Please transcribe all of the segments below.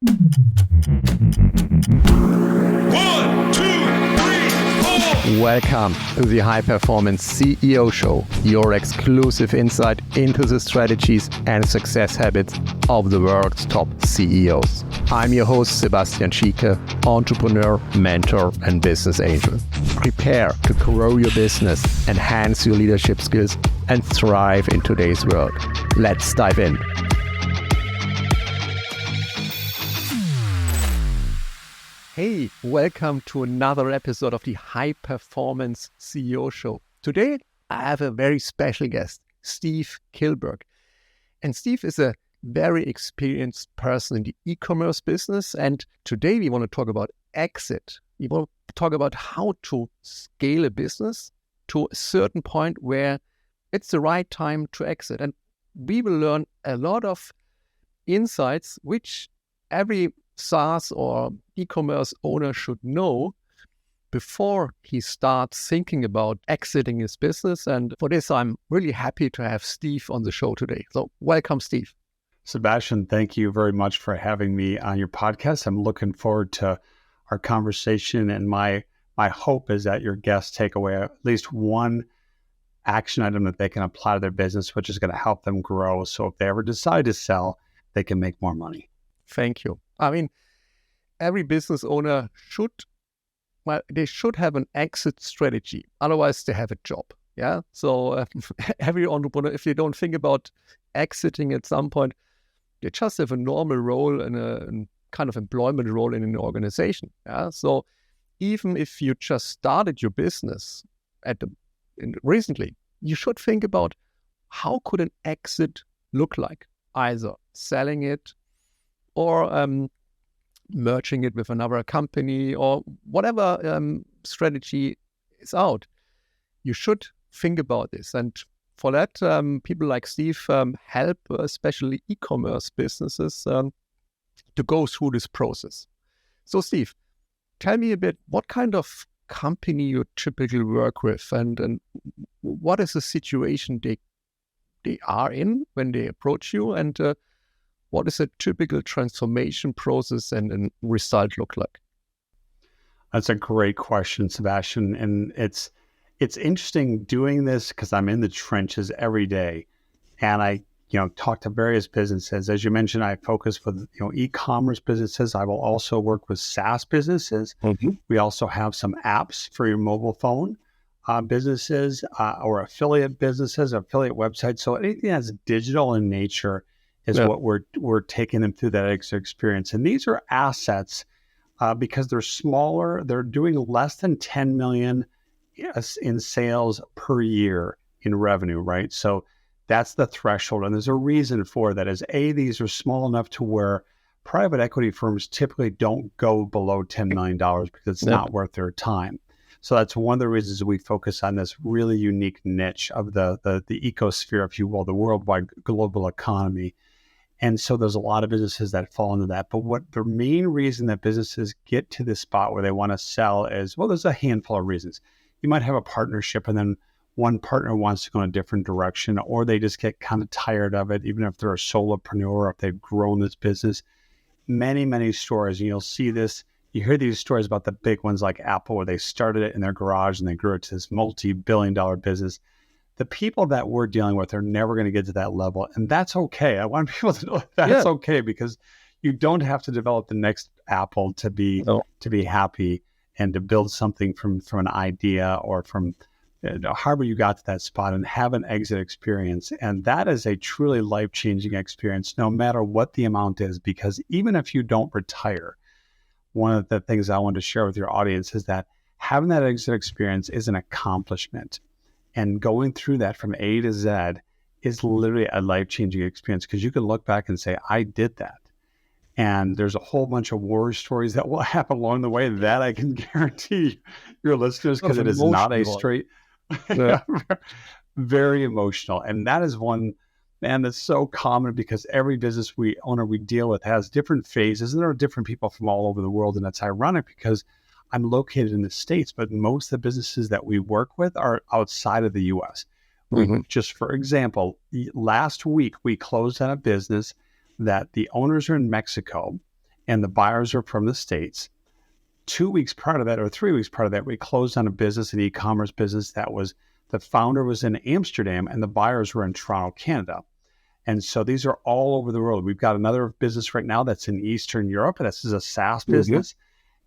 One, two, three, four. Welcome to the High Performance CEO Show, your exclusive insight into the strategies and success habits of the world's top CEOs. I'm your host, Sebastian Schieke, entrepreneur, mentor, and business angel. Prepare to grow your business, enhance your leadership skills, and thrive in today's world. Let's dive in. Hey, welcome to another episode of the High Performance CEO Show. Today, I have a very special guest, Steve Kilberg. And Steve is a very experienced person in the e-commerce business. And today we want to talk about exit. We want to talk about how to scale a business to a certain point where it's the right time to exit. And we will learn a lot of insights which every SaaS or e-commerce owner should know before he starts thinking about exiting his business. And for this, I'm really happy to have Steve on the show today. So welcome, Steve. Sebastian, thank you very much for having me on your podcast. I'm looking forward to our conversation, and my hope is that your guests take away at least one action item that they can apply to their business, which is going to help them grow. So if they ever decide to sell, they can make more money. Thank you. I mean, every business owner should have an exit strategy. Otherwise, they have a job. Yeah. So every entrepreneur, if they don't think about exiting at some point, they just have a normal role and a kind of employment role in an organization. Yeah. So even if you just started your business recently, you should think about how could an exit look like? Either selling it, or merging it with another company, or whatever strategy is out. You should think about this. And for that, people like Steve help especially e-commerce businesses to go through this process. So Steve, tell me a bit, what kind of company you typically work with, and what is the situation they are in when they approach you, and what is a typical transformation process and result look like? That's a great question, Sebastian. And it's interesting doing this because I'm in the trenches every day, and I talk to various businesses. As you mentioned, I focus with e-commerce businesses. I will also work with SaaS businesses. Mm-hmm. We also have some apps for your mobile phone businesses or affiliate businesses, affiliate websites. So anything that's digital in nature is what we're taking them through that experience. And these are assets because they're smaller. They're doing less than 10 million in sales per year in revenue, right? So that's the threshold. And there's a reason for that is these are small enough to where private equity firms typically don't go below $10 million because it's not worth their time. So that's one of the reasons we focus on this really unique niche of the ecosphere, if you will, the worldwide global economy. And so there's a lot of businesses that fall into that. But what the main reason that businesses get to this spot where they want to sell is, well, there's a handful of reasons. You might have a partnership and then one partner wants to go in a different direction, or they just get kind of tired of it, even if they're a solopreneur, or if they've grown this business. Many, many stories, and you'll see this, you hear these stories about the big ones like Apple, where they started it in their garage and they grew it to this multi-billion-dollar business. The people that we're dealing with are never going to get to that level. And that's okay. I want people to know that's okay, because you don't have to develop the next Apple to be happy and to build something from an idea or from however you got to that spot and have an exit experience. And that is a truly life-changing experience, no matter what the amount is, because even if you don't retire, one of the things I want to share with your audience is that having that exit experience is an accomplishment. And going through that from A to Z is literally a life-changing experience, because you can look back and say, I did that. And there's a whole bunch of war stories that will happen along the way that I can guarantee your listeners, because it is not a straight, very emotional. And that is one, man, that's so common, because every business owner we deal with has different phases, and there are different people from all over the world. And that's ironic because I'm located in the States, but most of the businesses that we work with are outside of the U.S. Mm-hmm. Just for example, last week we closed on a business that the owners are in Mexico, and the buyers are from the States. 2 weeks prior to that, or 3 weeks prior to that, we closed on a business, an e-commerce business the founder was in Amsterdam and the buyers were in Toronto, Canada. And so these are all over the world. We've got another business right now that's in Eastern Europe. This is a SaaS business.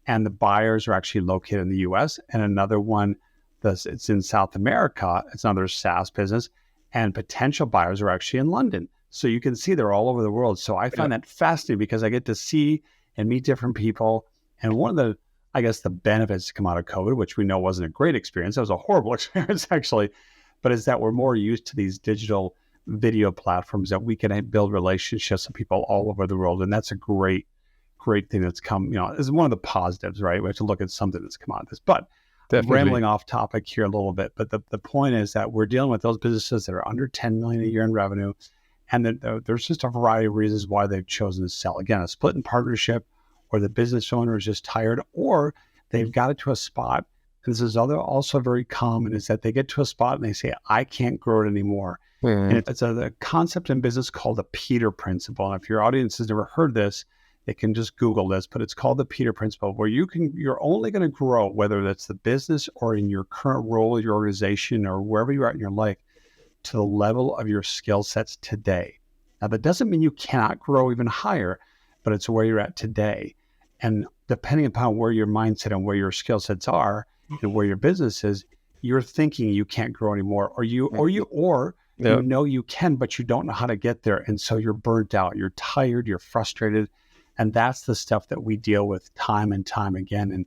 And the buyers are actually located in the US. And another one, it's in South America. It's another SaaS business. And potential buyers are actually in London. So you can see they're all over the world. So I find that fascinating because I get to see and meet different people. And one of the benefits to come out of COVID, which we know wasn't a great experience, it was a horrible experience actually, but is that we're more used to these digital video platforms that we can build relationships with people all over the world. And that's a great thing that's come, is one of the positives, right? We have to look at something that's come out of this. But Definitely. Rambling off topic here a little bit, but the point is that we're dealing with those businesses that are under 10 million a year in revenue. And that there's just a variety of reasons why they've chosen to sell. Again, a split in partnership, or the business owner is just tired, or they've got it to a spot. And this is also very common, is that they get to a spot and they say, I can't grow it anymore. And it's a concept in business called the Peter Principle. And if your audience has never heard this, they can just Google this, but it's called the Peter Principle, where you're only going to grow, whether that's the business or in your current role, your organization, or wherever you're at in your life, to the level of your skill sets today. Now, that doesn't mean you cannot grow even higher, but it's where you're at today. And depending upon where your mindset and where your skill sets are and where your business is, you're thinking you can't grow anymore, or you know you can, but you don't know how to get there. And so you're burnt out, you're tired, you're frustrated. And that's the stuff that we deal with time and time again. And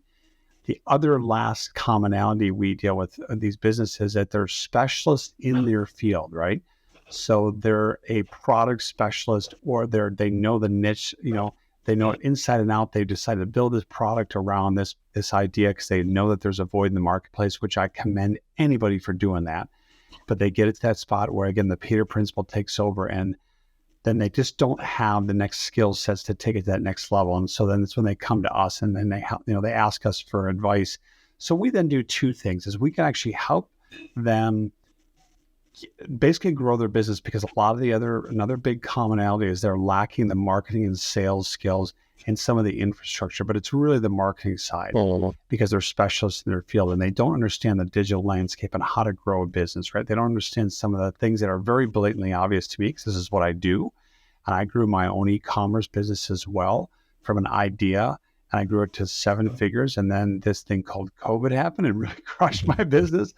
the other last commonality we deal with these businesses, that they're specialists in their field, right? So they're a product specialist, or they know the niche, they know it inside and out. They decided to build this product around this idea because they know that there's a void in the marketplace, which I commend anybody for doing that. But they get it to that spot where, again, the Peter Principle takes over, and then they just don't have the next skill sets to take it to that next level. And so then it's when they come to us, and then they ask us for advice. So we then do two things: is we can actually help them basically grow their business, because a lot of another big commonality is they're lacking the marketing and sales skills and some of the infrastructure, but it's really the marketing side, because they're specialists in their field and they don't understand the digital landscape and how to grow a business, right? They don't understand some of the things that are very blatantly obvious to me, because this is what I do. And I grew my own e-commerce business as well from an idea, and I grew it to 7 figures. And then this thing called COVID happened and really crushed my business.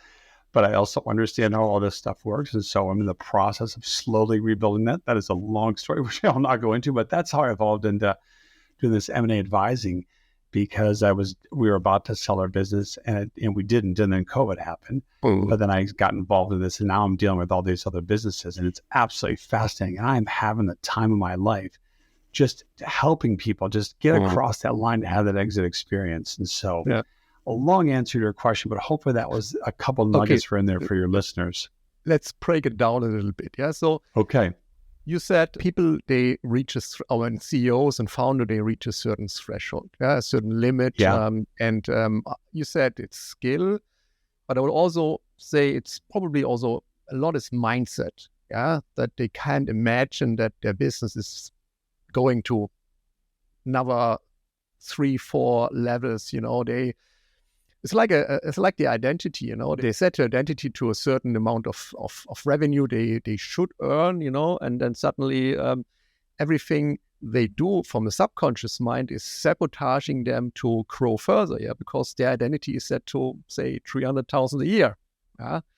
But I also understand how all this stuff works. And so I'm in the process of slowly rebuilding that. That is a long story, which I'll not go into, but that's how I evolved into doing this M&A advising, because we were about to sell our business and we didn't. And then COVID happened. But then I got involved in this, and now I'm dealing with all these other businesses, and it's absolutely fascinating. And I'm having the time of my life just helping people just get across that line to have that exit experience. And so a long answer to your question, but hopefully that was a couple nuggets for in there for your listeners. Let's break it down a little bit. Yeah. So you said people, they reach when CEOs and founder, they reach a certain threshold, a certain limit. You said it's skill, but I would also say it's probably also a lot is mindset. Yeah. That they can't imagine that their business is going to another 3-4 levels. It's like the identity, they set the identity to a certain amount of revenue they should earn, and then suddenly everything they do from the subconscious mind is sabotaging them to grow further, because their identity is set to, say, 300,000 a year.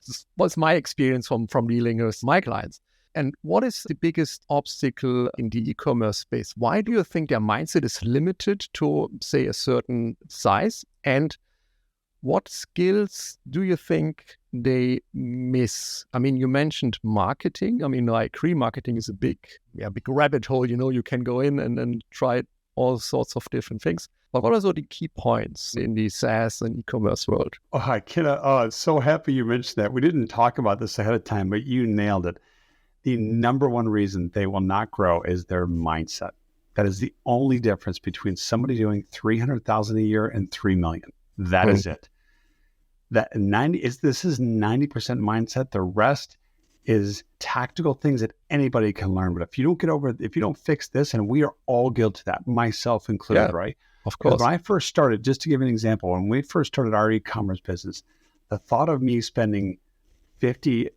This was my experience from dealing with my clients. And what is the biggest obstacle in the e-commerce space? Why do you think their mindset is limited to, say, a certain size? And what skills do you think they miss? I mean, you mentioned marketing. I mean, I agree, marketing is a big rabbit hole. You can go in and try all sorts of different things. But what are the key points in the SaaS and e-commerce world? I'm so happy you mentioned that. We didn't talk about this ahead of time, but you nailed it. The number one reason they will not grow is their mindset. That is the only difference between somebody doing 300,000 a year and 3 million. That is it. This is 90% mindset. The rest is tactical things that anybody can learn. But if you don't fix this, and we are all guilty of that, myself included, right? Of Because course. when I first started, just to give you an example, when we first started our e-commerce business, the thought of me spending $50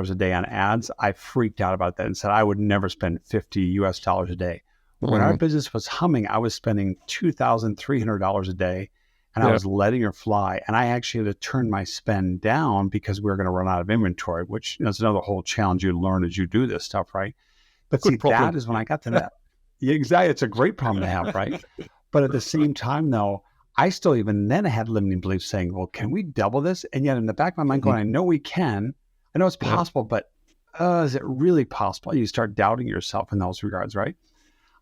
a day on ads, I freaked out about that and said I would never spend $50 a day. When our business was humming, I was spending $2,300 a day, and I was letting her fly. And I actually had to turn my spend down because we were going to run out of inventory, which is another whole challenge you learn as you do this stuff, right? But Good see, problem. that is when I got to that. Yeah, exactly. It's a great problem to have, right? But at the same time, though, I still even then had limiting beliefs saying, well, can we double this? And yet in the back of my mind going, I know we can. I know it's possible, but is it really possible? You start doubting yourself in those regards, right?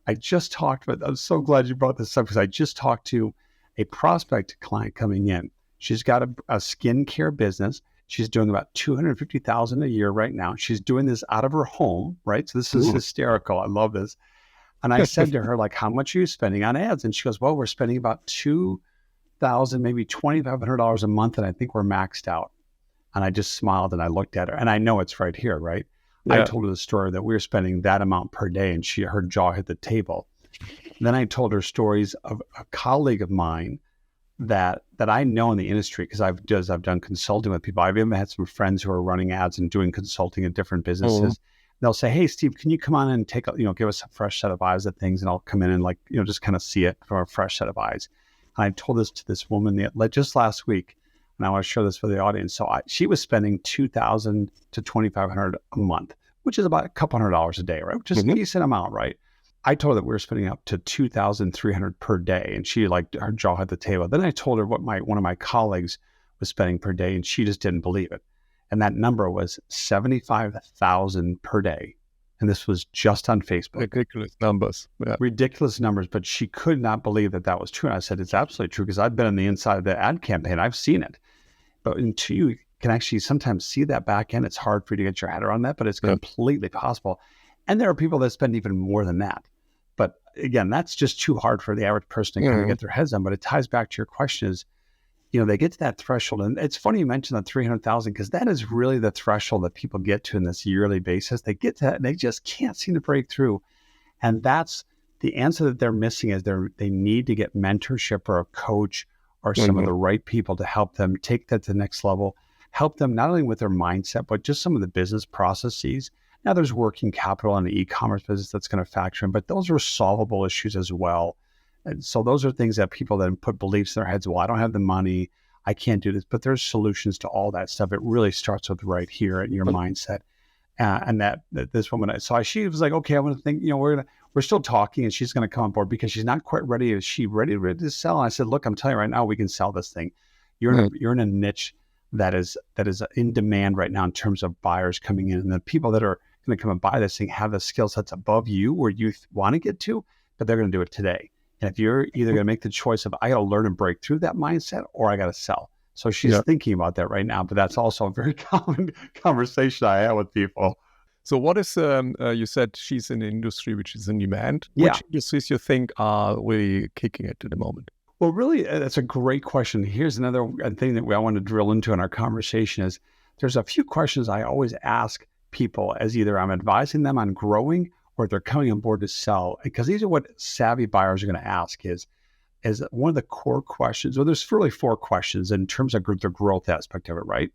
I'm so glad you brought this up, because I just talked to a prospect client coming in. She's got a skincare business. She's doing about $250,000 a year right now. She's doing this out of her home, right? So this is hysterical. I love this. And I said to her, like, how much are you spending on ads? And she goes, well, we're spending about $2,000, maybe $2,500 a month. And I think we're maxed out. And I just smiled and I looked at her, and I know it's right here, right? I told her the story that we were spending that amount per day, and her jaw hit the table. Then I told her stories of a colleague of mine that I know in the industry, because I've done consulting with people. I've even had some friends who are running ads and doing consulting in different businesses. They'll say, hey, Steve, can you come on and give us a fresh set of eyes at things? And I'll come in and just kind of see it from a fresh set of eyes. And I told this to this woman just last week, and I want to share this for the audience. So she was spending $2,000 to $2,500 a month, which is about a couple $100 a day, right? Which is a decent amount, right? I told her that we were spending up to $2,300 per day, and she her jaw hit the table. Then I told her what one of my colleagues was spending per day, and she just didn't believe it. And that number was $75,000 per day, and this was just on Facebook. Ridiculous numbers. Yeah. Ridiculous numbers, but she could not believe that was true. And I said, it's absolutely true, because I've been on the inside of the ad campaign. I've seen it. But until you can actually sometimes see that back end, it's hard for you to get your head around that, but it's completely possible. And there are people that spend even more than that. But again, that's just too hard for the average person to kind of get their heads on. But it ties back to your question is, they get to that threshold. And it's funny you mentioned that 300,000, because that is really the threshold that people get to in this yearly basis. They get to that and they just can't seem to break through. And that's the answer that they're missing, is they need to get mentorship or a coach or some of the right people to help them take that to the next level, help them not only with their mindset, but just some of the business processes. Now there's working capital in the e-commerce business that's going to factor in, but those are solvable issues as well. And so those are things that people then put beliefs in their heads. Well, I don't have the money. I can't do this, but there's solutions to all that stuff. It really starts with right here in your mindset. And that this woman, she was like, okay, I want to think, we're still talking, and she's going to come on board because she's not quite ready. Is she ready to sell? And I said, look, I'm telling you right now, we can sell this thing. You're in a niche that is in demand right now in terms of buyers coming in, and the people that are going to come and buy this thing have the skill sets above you where you want to get to, but they're going to do it today. And if you're either going to make the choice of, I got to learn and break through that mindset, or I got to sell. So she's thinking about that right now, but that's also a very common conversation I have with people. So what is, you said she's in an industry which is in demand. Which industries you think are really kicking it at the moment? Well, really, that's a great question. Here's another thing that I want to drill into in our conversation is there's a few questions I always ask people as either I'm advising them on growing or they're coming on board to sell. Because these are what savvy buyers are going to ask is one of the core questions. Well, there's really 4 questions in terms of the growth aspect of it, right?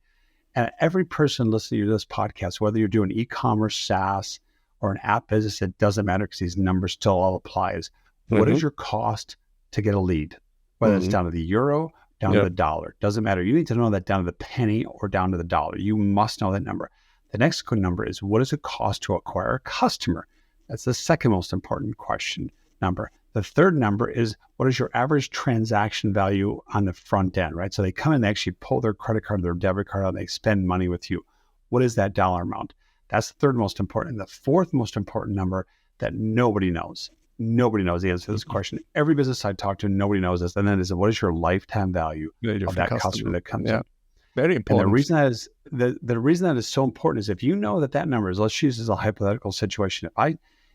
And every person listening to this podcast, whether you're doing e-commerce, SaaS, or an app business, it doesn't matter because these numbers still all apply. Is what is your cost to get a lead? Whether it's down to the euro, down to the dollar, doesn't matter. You need to know that down to the penny or down to the dollar. You must know that number. The next good number is what does it cost to acquire a customer? That's the second most important question number. The third number is what is your average transaction value on the front end, right? So they come in, they actually pull their credit card, their debit card out, and they spend money with you. What is that dollar amount? That's the third most important. And the fourth most important number that nobody knows. Nobody knows the answer to this question. Every business I talk to, nobody knows this. And then is what is your lifetime value of that customer that comes in? Very important. And the reason that is the reason that is so important is if you know that number is, let's use this as a hypothetical situation.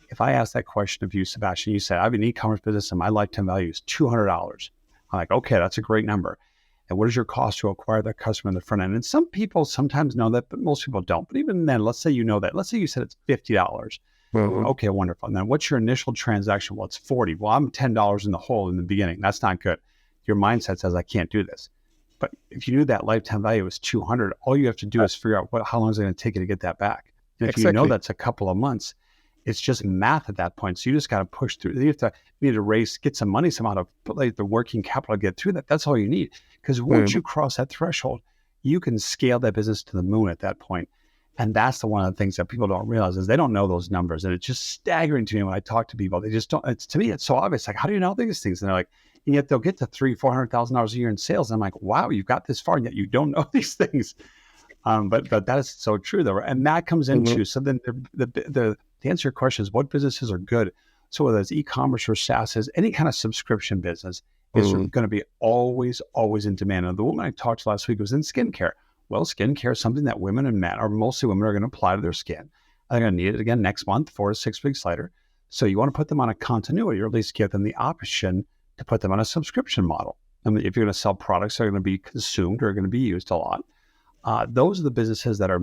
If I ask that question of you, Sebastian, you say, I have an e-commerce business and my lifetime value is $200. I'm like, okay, that's a great number. and what is your cost to acquire that customer in the front end? And some people sometimes know that, but most people don't. But even then, let's say you know that. Let's say you said it's $50. Okay, wonderful. And then what's your initial transaction? Well, it's 40. Well, I'm $10 in the hole in the beginning. That's not good. Your mindset says, I can't do this. But if you knew that lifetime value was 200, all you have to do is figure out how long is it going to take you to get that back. And if you know that's a couple of months, it's just math at that point. So you just got to push through. You need to raise, get some money, some out of like the working capital to get through that. That's all you need. Because once you cross that threshold, you can scale that business to the moon at that point. And that's one of the things that people don't realize is they don't know those numbers. And it's just staggering to me when I talk to people. They just don't, to me, it's so obvious. Like, how do you know these things? And they're like, and yet they'll get to $300,000-$400,000 a year in sales. And I'm like, wow, you've got this far and yet you don't know these things. But that is so true though. And that comes into, so then to answer your question is what businesses are good. So whether it's e-commerce or SaaS, is any kind of subscription business is going to be always in demand. And the woman I talked to last week was in skincare. Well, skincare is something that women and men, or mostly women, are going to apply to their skin. They're going to need it again next month, 4 to 6 weeks later. So you want to put them on a continuity, or at least give them the option to put them on a subscription model. I mean, if you're going to sell products that are going to be consumed or are going to be used a lot, those are the businesses that are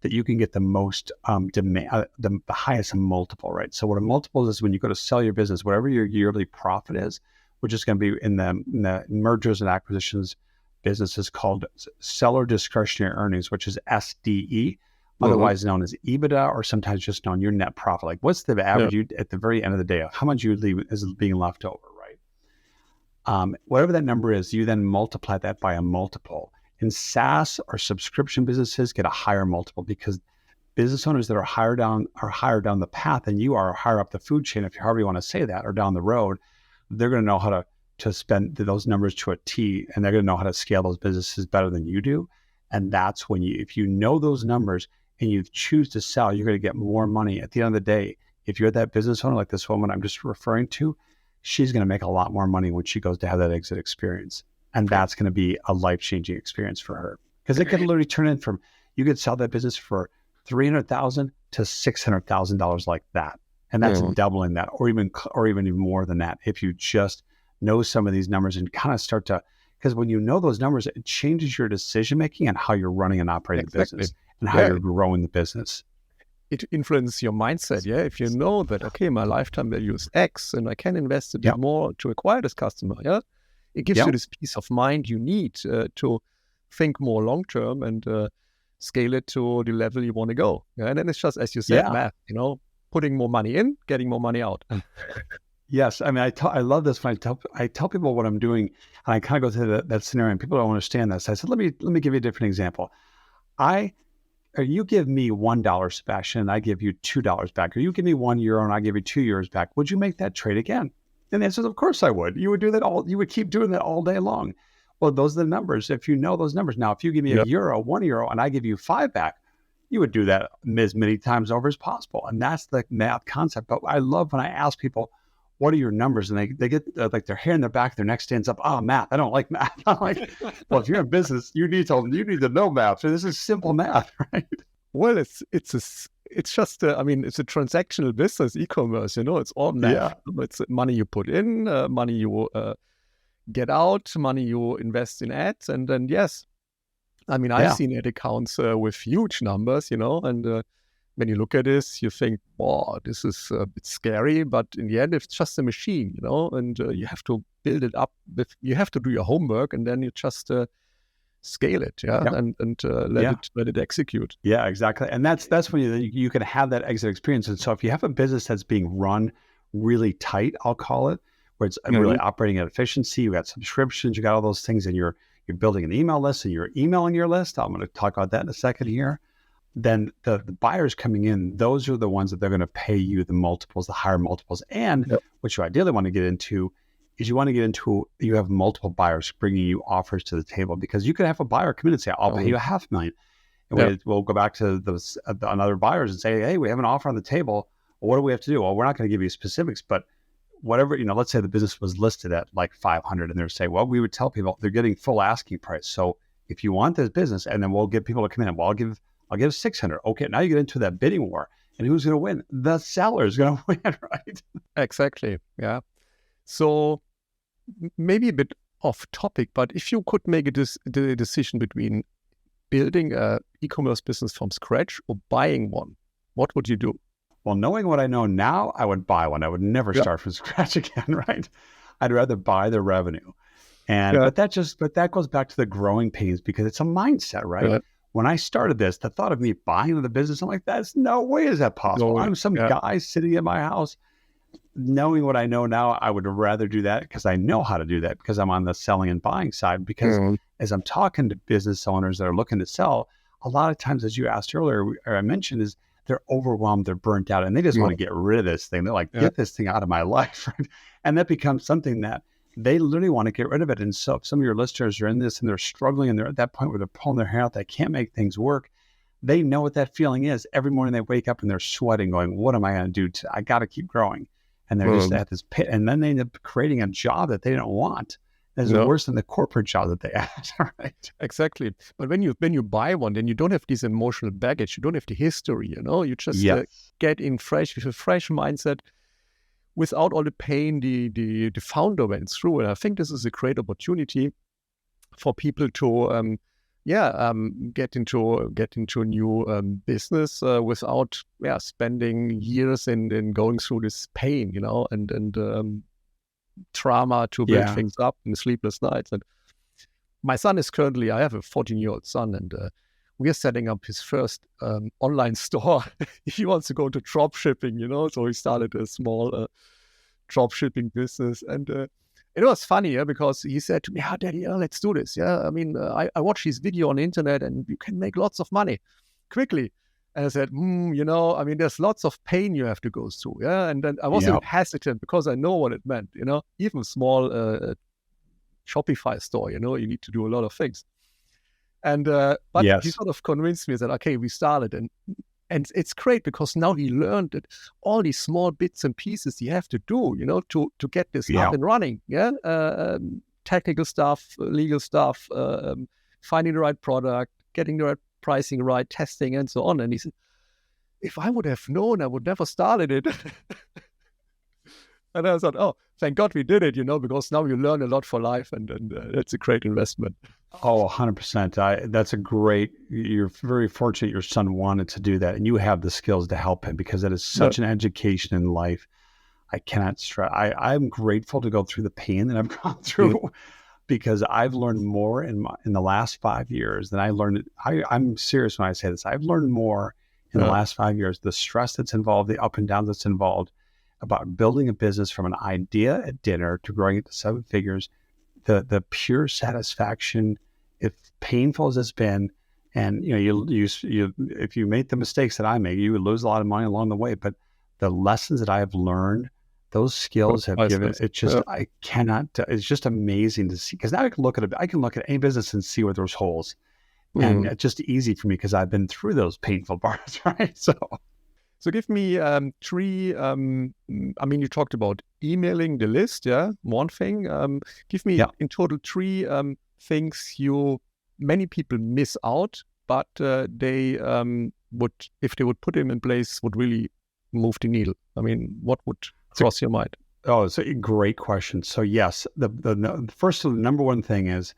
that you can get the most demand, the highest multiple, right? So what a multiple is when you go to sell your business, whatever your yearly profit is, which is going to be in the mergers and acquisitions business is called seller discretionary earnings, which is SDE, otherwise known as EBITDA, or sometimes just known your net profit. Like what's the average at the very end of the day, how much you leave is being left over, right? Whatever that number is, you then multiply that by a multiple. And SaaS or subscription businesses get a higher multiple because business owners that are higher down the path than you are, higher up the food chain, if you however you want to say that, or down the road, they're going to know how to spend those numbers to a T, and they're going to know how to scale those businesses better than you do. And that's when if you know those numbers and you choose to sell, you're going to get more money at the end of the day. If you're that business owner, like this woman I'm just referring to, she's going to make a lot more money when she goes to have that exit experience. And that's going to be a life-changing experience for her because it could literally turn in from, you could sell that business for $300,000 to $600,000 like that. And that's doubling that, or even more than that. If you just know some of these numbers and kind of start to, because when you know those numbers, it changes your decision-making and how you're running and operating the business and how you're growing the business. It influences your mindset. Yeah. If you know that, okay, my lifetime value is X and I can invest a bit more to acquire this customer. Yeah. It gives you this peace of mind you need to think more long-term and scale it to the level you want to go. Yeah? And then it's just, as you said, math, putting more money in, getting more money out. Yes. I mean, I love this when I tell people what I'm doing, and I kind of go through that scenario, and people don't understand this. I said, let me give you a different example. You give me $1, Sebastian, and I give you $2 back, or you give me €1 and I give you €2 back. Would you make that trade again? And the answer is, of course I would. You would do that you would keep doing that all day long. Well, those are the numbers. If you know those numbers. Now, if you give me €1, and I give you 5 back, you would do that as many times over as possible. And that's the math concept. But I love when I ask people, what are your numbers? And they get like their hair in their back, their neck stands up. Oh, math. I don't like math. I'm like, well, if you're in business, you need to know math. So this is simple math, right? Well, it's just it's a transactional business, e-commerce. It's all math. It's money you put in, money you get out, money you invest in ads, and then I've seen ad accounts with huge numbers, and when you look at this, you think, wow, this is a bit scary, but in the end, it's just a machine, and you have to build it up. You have to do your homework, and then you just scale it, and let it execute. Yeah, exactly. And that's when you can have that exit experience. And so if you have a business that's being run really tight, I'll call it, where it's really operating at efficiency, you got subscriptions, you got all those things, and you're building an email list and you're emailing your list. I'm going to talk about that in a second here. Then the buyers coming in, those are the ones that they're going to pay you the multiples, the higher multiples. And what you ideally want to get into is you have multiple buyers bringing you offers to the table, because you could have a buyer come in and say, I'll pay you $500,000. And we'll go back to those other buyers and say, hey, we have an offer on the table. Well, what do we have to do? Well, we're not going to give you specifics, but whatever, let's say the business was listed at like 500 and they're saying, well, we would tell people they're getting full asking price. So if you want this business, and then we'll get people to come in, well, I'll give 600. Okay, now you get into that bidding war, and who's going to win? The seller is going to win, right? Exactly. Yeah. So maybe a bit off topic, but if you could make the decision between building a e-commerce business from scratch or buying one, what would you do? Well, knowing what I know now, I would buy one. I would never start from scratch again, right? I'd rather buy the revenue. But that goes back to the growing pains because it's a mindset, right? Yeah. When I started this, the thought of me buying the business, I'm like, that's no way is that possible. No way. I'm some guy sitting in my house. Knowing what I know now, I would rather do that because I know how to do that because I'm on the selling and buying side. Because as I'm talking to business owners that are looking to sell, a lot of times, as you asked earlier, or I mentioned, is they're overwhelmed, they're burnt out, and they just want to get rid of this thing. They're like, get this thing out of my life. Right? And that becomes something that they literally want to get rid of it. And so if some of your listeners are in this and they're struggling and they're at that point where they're pulling their hair out, they can't make things work. They know what that feeling is. Every morning they wake up and they're sweating going, what am I going to do? I got to keep growing. And they're just at this pit. And then they end up creating a job that they don't want. It's worse than the corporate job that they had. Right? Exactly. But when you buy one, then you don't have this emotional baggage. You don't have the history, you just get in fresh with a fresh mindset without all the pain the founder went through. And I think this is a great opportunity for people to get into a new business without spending years in going through this pain, and trauma to build things up and sleepless nights. And my son is currently, I have a 14-year-old son, and we are setting up his first online store. He wants to go to drop shipping, so he started a small drop shipping business. And it was funny, because he said to me, Daddy, let's do this. I mean, I watched his video on the internet and you can make lots of money quickly. And I said, I mean, there's lots of pain you have to go through. And then I was a bit hesitant because I know what it meant, even small Shopify store, you need to do a lot of things. And, but he sort of convinced me that, okay, we started, and it's great because now he learned that all these small bits and pieces you have to do, to get this up and running. Technical stuff, legal stuff, finding the right product, getting the right pricing right, testing, and so on. And he said, if I would have known, I would never started it. And I thought, oh, thank God we did it, because now you learn a lot for life, and that's a great investment. Oh, 100%. You're very fortunate your son wanted to do that, and you have the skills to help him because that is such an education in life. I cannot stress. I'm grateful to go through the pain that I've gone through because I've learned more in the last 5 years than I learned. I'm serious when I say this. I've learned more in the last 5 years, the stress that's involved, the up and downs that's involved about building a business from an idea at dinner to growing it to 7 figures, the pure satisfaction, if painful as it's been, and you if you make the mistakes that I make, you would lose a lot of money along the way. But the lessons that I have learned, those skills have given it. Just I cannot. It's just amazing to see because now I can look at any business and see where there's holes, and it's just easy for me because I've been through those painful parts, right? So give me 3, I mean, you talked about emailing the list, one thing. Give me in total 3 things many people miss out, but they would, if they would put them in place, would really move the needle. I mean, what would cross your mind? Oh, it's a great question. So yes, the first of the number one thing is,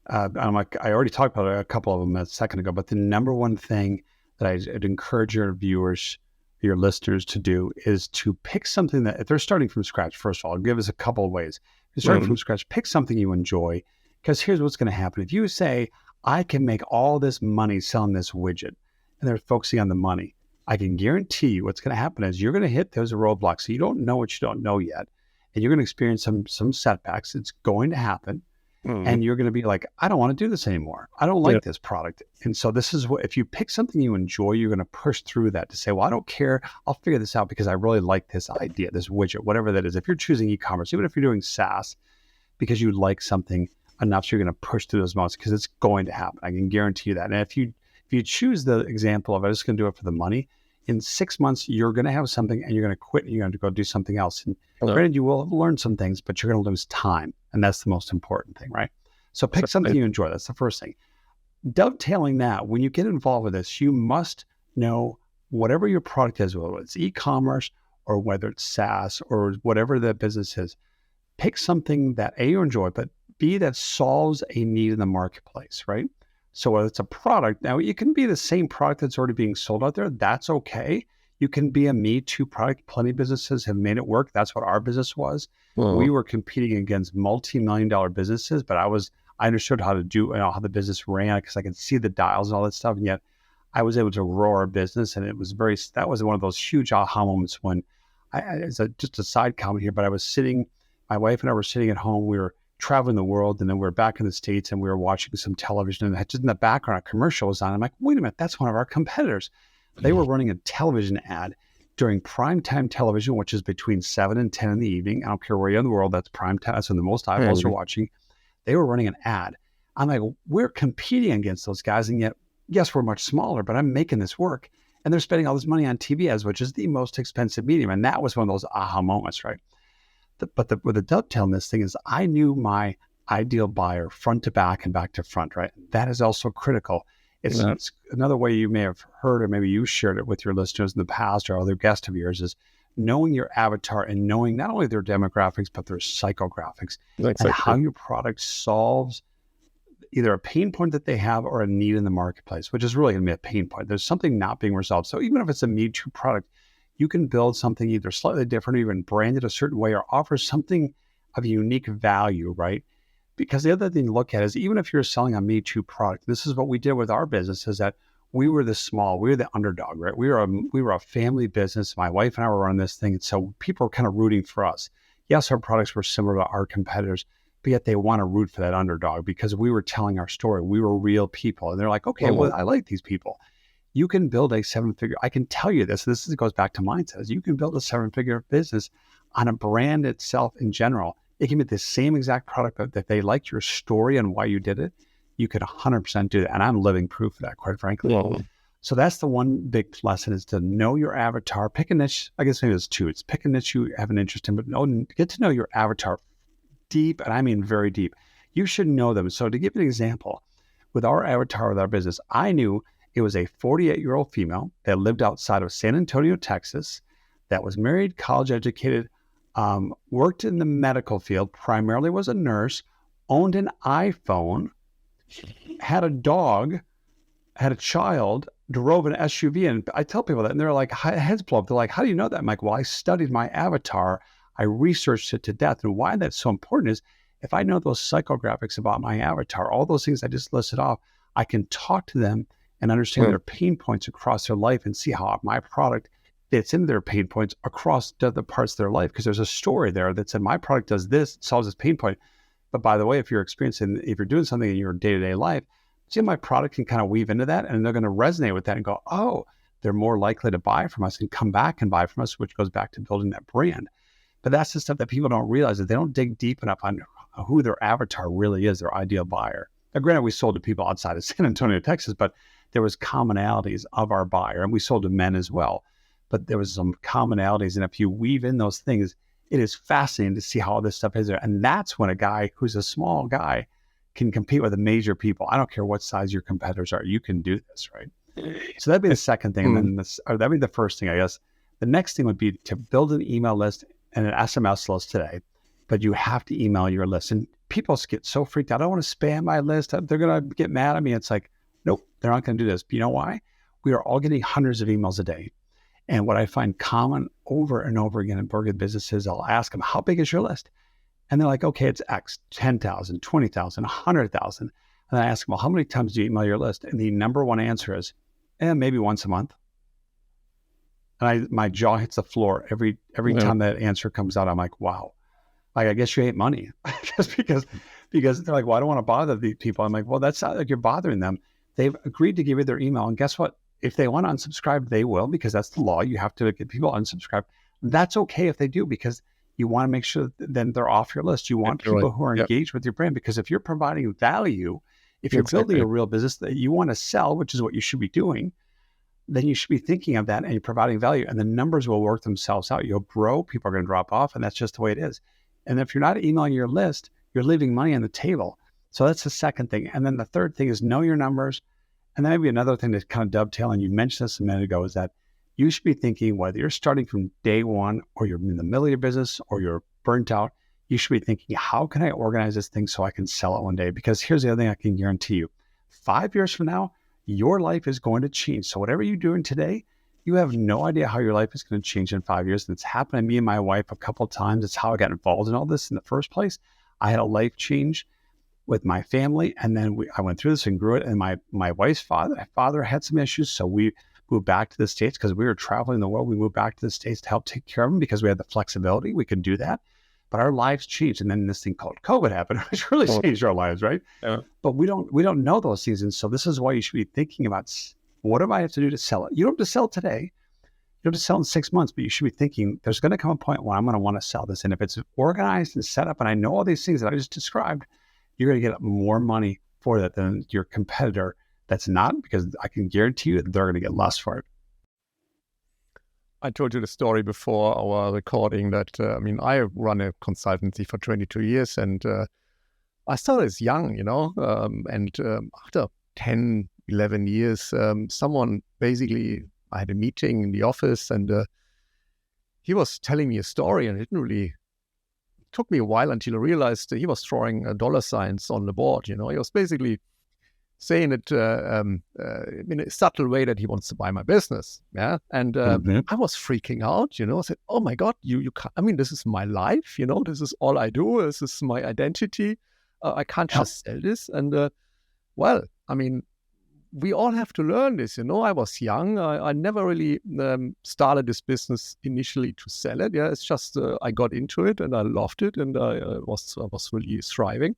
I already talked about a couple of them a second ago, but the number one thing that I'd encourage your viewers, your listeners to do is to pick something that, if they're starting from scratch, first of all, I'll give us a couple of ways. If you're starting from scratch, pick something you enjoy, because here's what's going to happen. If you say, I can make all this money selling this widget, and they're focusing on the money, I can guarantee you what's going to happen is you're going to hit those roadblocks. So you don't know what you don't know yet, and you're going to experience some setbacks. It's going to happen. And you're going to be like, I don't want to do this anymore. I don't like this product. And so this is what, if you pick something you enjoy, you're going to push through that to say, well, I don't care. I'll figure this out because I really like this idea, this widget, whatever that is. If you're choosing e-commerce, even if you're doing SaaS, because you like something enough, so you're going to push through those moments because it's going to happen. I can guarantee you that. And if you choose the example of, I'm just going to do it for the money, in 6 months, you're going to have something and you're going to quit and you're going to go do something else. And granted, you will have learned some things, but you're going to lose time. And that's the most important thing, right? So pick something you enjoy. That's the first thing. Dovetailing that, when you get involved with this, you must know whatever your product is, whether it's e-commerce or whether it's SaaS or whatever the business is, pick something that you enjoy, but B, that solves a need in the marketplace, right? So whether it's a product, now it can be the same product that's already being sold out there. That's okay. You can be a Me Too product. Plenty of businesses have made it work. That's what our business was. We were competing against multi-million-dollar businesses, but I understood how to do, how the business ran because I could see the dials and all that stuff. And yet I was able to grow our business. And that was one of those huge aha moments when just a side comment here, but my wife and I were sitting at home. We were traveling the world, and then we were back in the States, and we were watching some television, and just in the background, a commercial was on. I'm like, wait a minute, that's one of our competitors. They were running a television ad during primetime television, which is between 7 and 10 in the evening. I don't care where you're in the world, that's primetime. That's when the most eyeballs are watching. They were running an ad. I'm like, we're competing against those guys, and yet, yes, we're much smaller, but I'm making this work. And they're spending all this money on TV ads, which is the most expensive medium. And that was one of those aha moments, right? But with the dovetail in this thing is I knew my ideal buyer front to back and back to front, right? That is also critical. It's another way you may have heard, or maybe you shared it with your listeners in the past or other guests of yours, is knowing your avatar and knowing not only their demographics, but their psychographics and how your product solves either a pain point that they have or a need in the marketplace, which is really going to be a pain point. There's something not being resolved. So even if it's a Me Too product, you can build something either slightly different or even branded a certain way or offer something of unique value, right? Because the other thing to look at is even if you're selling a Me Too product, this is what we did with our business, is that we were we were the underdog, right? We were a family business. My wife and I were running this thing. And so people were kind of rooting for us. Yes, our products were similar to our competitors, but yet they want to root for that underdog because we were telling our story. We were real people. And they're like, okay, well, I like these people. You can build a 7-figure, I can tell you this goes back to mindset. You can build a 7-figure business on a brand itself in general. It can be the same exact product that they liked your story and why you did it. You could 100% do that. And I'm living proof of that, quite frankly. So that's the one big lesson, is to know your avatar, pick a niche. I guess maybe there's two. It's pick a niche you have an interest in, but get to know your avatar deep. And I mean very deep. You should know them. So to give an example, with our avatar, with our business, I knew it was a 48-year-old female that lived outside of San Antonio, Texas, that was married, college educated, worked in the medical field, primarily was a nurse, owned an iPhone, had a dog, had a child, drove an SUV. And I tell people that, and they're like, heads blow up. They're like, how do you know that? I'm like, well, I studied my avatar. I researched it to death. And why that's so important is if I know those psychographics about my avatar, all those things I just listed off, I can talk to them and understand their pain points across their life and see how my product fits into their pain points across the other parts of their life. Because there's a story there that said, my product does this, it solves this pain point. But by the way, if you're doing something in your day-to-day life, see, my product can kind of weave into that, and they're going to resonate with that and go, oh, they're more likely to buy from us and come back and buy from us, which goes back to building that brand. But that's the stuff that people don't realize, that they don't dig deep enough on who their avatar really is, their ideal buyer. Now, granted, we sold to people outside of San Antonio, Texas, but there was commonalities of our buyer, and we sold to men as well. But there was some commonalities, and if you weave in those things, it is fascinating to see how all this stuff is there. And that's when a guy who's a small guy can compete with the major people. I don't care what size your competitors are. You can do this, right? So that'd be the second thing. And then that'd be the first thing, I guess. The next thing would be to build an email list and an SMS list today, but you have to email your list. And people get so freaked out. I don't want to spam my list. They're going to get mad at me. It's like, nope, they're not going to do this. But you know why? We are all getting hundreds of emails a day. And what I find common over and over again in burger businesses, I'll ask them, how big is your list? And they're like, okay, it's X, 10,000, 20,000, 100,000. And I ask them, well, how many times do you email your list? And the number one answer is, maybe once a month. And my jaw hits the floor every time that answer comes out. I'm like, wow, like, I guess you hate money. Just because they're like, well, I don't want to bother these people. I'm like, well, that's not like you're bothering them. They've agreed to give you their email. And guess what? If they want to unsubscribe, they will, because that's the law. You have to get people unsubscribe. That's okay if they do, because you want to make sure that then they're off your list. You want people who are engaged with your brand, because if you're providing value, if you're building a real business that you want to sell, which is what you should be doing, then you should be thinking of that and you're providing value, and the numbers will work themselves out. You'll grow, people are going to drop off, and that's just the way it is. And if you're not emailing your list, you're leaving money on the table. So that's the second thing. And then the third thing is know your numbers. And then maybe another thing to kind of dovetail, and you mentioned this a minute ago, is that you should be thinking, whether you're starting from day one or you're in the middle of your business or you're burnt out, you should be thinking, how can I organize this thing so I can sell it one day? Because here's the other thing I can guarantee you. 5 years from now, your life is going to change. So whatever you're doing today, you have no idea how your life is going to change in 5 years. And it's happened to me and my wife a couple of times. It's how I got involved in all this in the first place. I had a life change with my family, and then I went through this and grew it. And my wife's father had some issues, so we moved back to the States because we were traveling the world. We moved back to the States to help take care of them because we had the flexibility. We could do that. But our lives changed. And then this thing called COVID happened, which really changed our lives, right? Yeah. But we don't know those things. And so this is why you should be thinking about, what do I have to do to sell it? You don't have to sell it today. You don't have to sell in 6 months, but you should be thinking, there's going to come a point when I'm going to want to sell this. And if it's organized and set up, and I know all these things that I just described, you're going to get more money for that than your competitor that's not, because I can guarantee you that they're going to get less for it. I told you the story before our recording that, I run a consultancy for 22 years and I started as young, after 10, 11 years, someone basically, I had a meeting in the office and he was telling me a story, and it took me a while until I realized he was drawing dollar signs on the board. He was basically saying it in a subtle way that he wants to buy my business. Yeah. And I was freaking out, I said, oh my God, you can't, this is my life, this is all I do. This is my identity. I can't just sell this. And we all have to learn this. I was young. I never really started this business initially to sell it. Yeah. It's just, I got into it and I loved it and I was really thriving.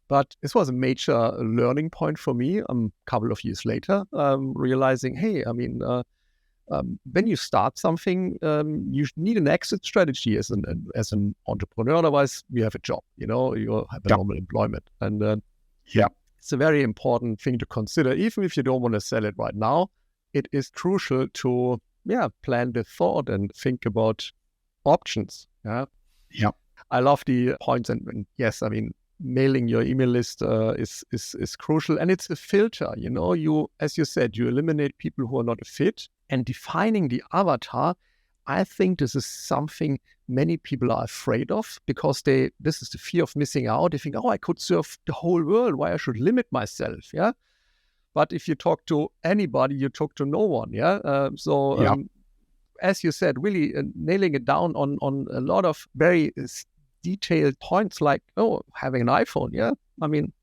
But this was a major learning point for me a couple of years later, realizing, hey, when you start something, you need an exit strategy as an entrepreneur. Otherwise, you have a job, you have a normal employment. And it's a very important thing to consider. Even if you don't want to sell it right now, it is crucial to, plan the thought and think about options. Yeah. I love the points. And yes, mailing your email list is crucial, and it's a filter. You, as you said, you eliminate people who are not a fit, and defining the avatar. I think this is something many people are afraid of because this is the fear of missing out. They think, oh, I could serve the whole world. Why I should limit myself? Yeah. But if you talk to anybody, you talk to no one. Yeah. As you said, really nailing it down on a lot of very detailed points like, having an iPhone. Yeah.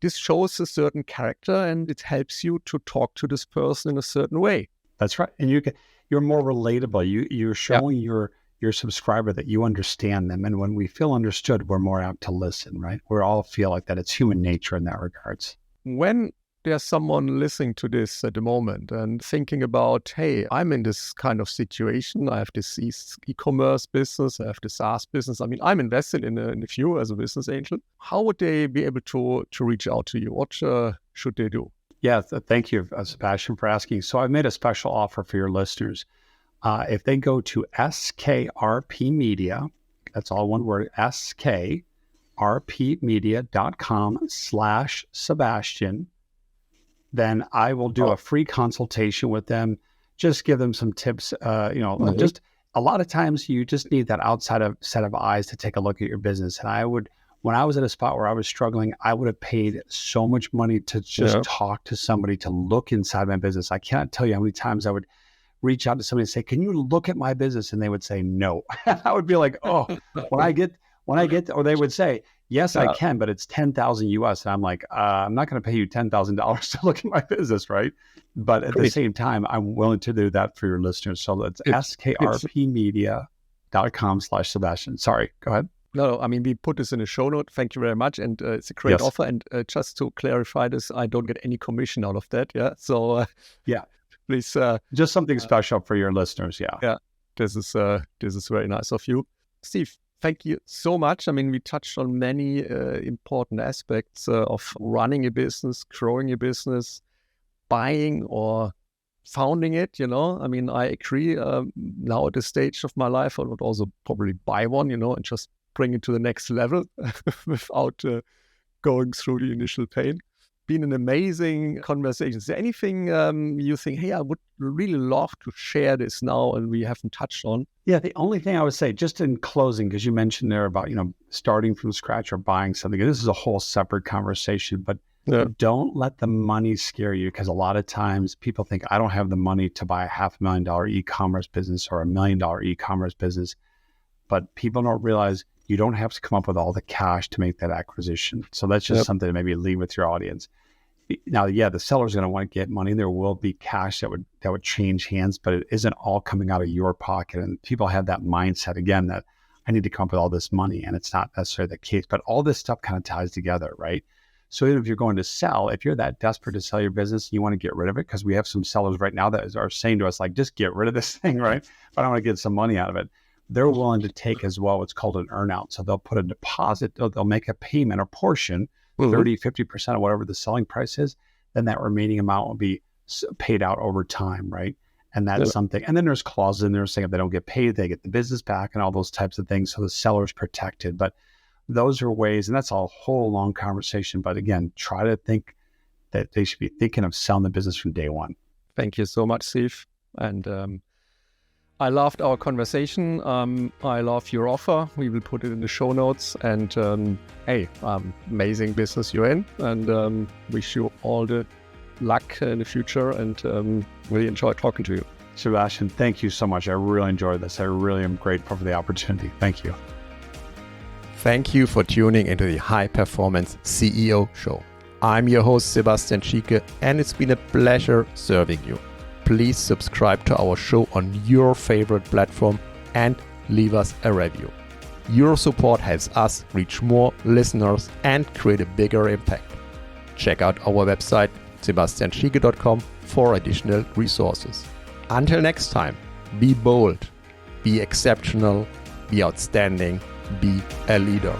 This shows a certain character and it helps you to talk to this person in a certain way. That's right. And you're more relatable. You're showing your subscriber that you understand them. And when we feel understood, we're more apt to listen, right? We all feel like that. It's human nature in that regards. When there's someone listening to this at the moment and thinking about, hey, I'm in this kind of situation. I have this e-commerce business. I have the SaaS business. I'm invested in a few as a business angel. How would they be able to reach out to you? What should they do? Yeah, thank you, Sebastian, for asking. So I've made a special offer for your listeners. If they go to SKRP Media, that's all one word, skrpmedia.com/Sebastian, then I will do a free consultation with them, just give them some tips. Just a lot of times you just need that outside set of eyes to take a look at your business. And when I was at a spot where I was struggling, I would have paid so much money to just talk to somebody to look inside my business. I can't tell you how many times I would reach out to somebody and say, can you look at my business? And they would say, no. I would be like, oh, when I get, or they would say, yes, I can, but it's 10,000 US. And I'm like, I'm not going to pay you $10,000 to look at my business, right? But at the same time, I'm willing to do that for your listeners. So that's skrpmedia.com/Sebastian. Sorry, go ahead. No, we put this in a show note. Thank you very much. And it's a great offer. And just to clarify this, I don't get any commission out of that. Yeah. So, please. Just something special for your listeners. Yeah. Yeah. This is very nice of you. Steve, thank you so much. We touched on many important aspects of running a business, growing a business, buying or founding it, I agree. Now at this stage of my life, I would also probably buy one, and just bring it to the next level without going through the initial pain. been an amazing conversation. Is there anything you think, hey, I would really love to share this now and we haven't touched on? Yeah, the only thing I would say, just in closing, because you mentioned there about, starting from scratch or buying something. This is a whole separate conversation, but don't let the money scare you, because a lot of times people think, I don't have the money to buy a $500,000 e-commerce business or $1 million e-commerce business. But people don't realize you don't have to come up with all the cash to make that acquisition. So that's just something to maybe leave with your audience. Now, the seller's going to want to get money. There will be cash that would change hands, but it isn't all coming out of your pocket. And people have that mindset again that I need to come up with all this money, and it's not necessarily the case. But all this stuff kind of ties together, right? So even if you're going to sell, if you're that desperate to sell your business, you want to get rid of it, because we have some sellers right now that are saying to us, like, just get rid of this thing, right? But I want to get some money out of it. They're willing to take as well what's called an earnout. So they'll put a deposit, they'll make a payment or portion, 30, 50% of whatever the selling price is. Then that remaining amount will be paid out over time, right? And that's something. And then there's clauses in there saying if they don't get paid, they get the business back and all those types of things. So the seller's protected. But those are ways, and that's a whole long conversation. But again, try to think that they should be thinking of selling the business from day one. Thank you so much, Steve. And I loved our conversation. I love your offer. We will put it in the show notes. And amazing business you're in. And wish you all the luck in the future. And really enjoyed talking to you. Sebastian, thank you so much. I really enjoyed this. I really am grateful for the opportunity. Thank you. Thank you for tuning into the High Performance CEO Show. I'm your host, Sebastian Schieke, and it's been a pleasure serving you. Please subscribe to our show on your favorite platform and leave us a review. Your support helps us reach more listeners and create a bigger impact. Check out our website, sebastianschieke.com, for additional resources. Until next time, be bold, be exceptional, be outstanding, be a leader.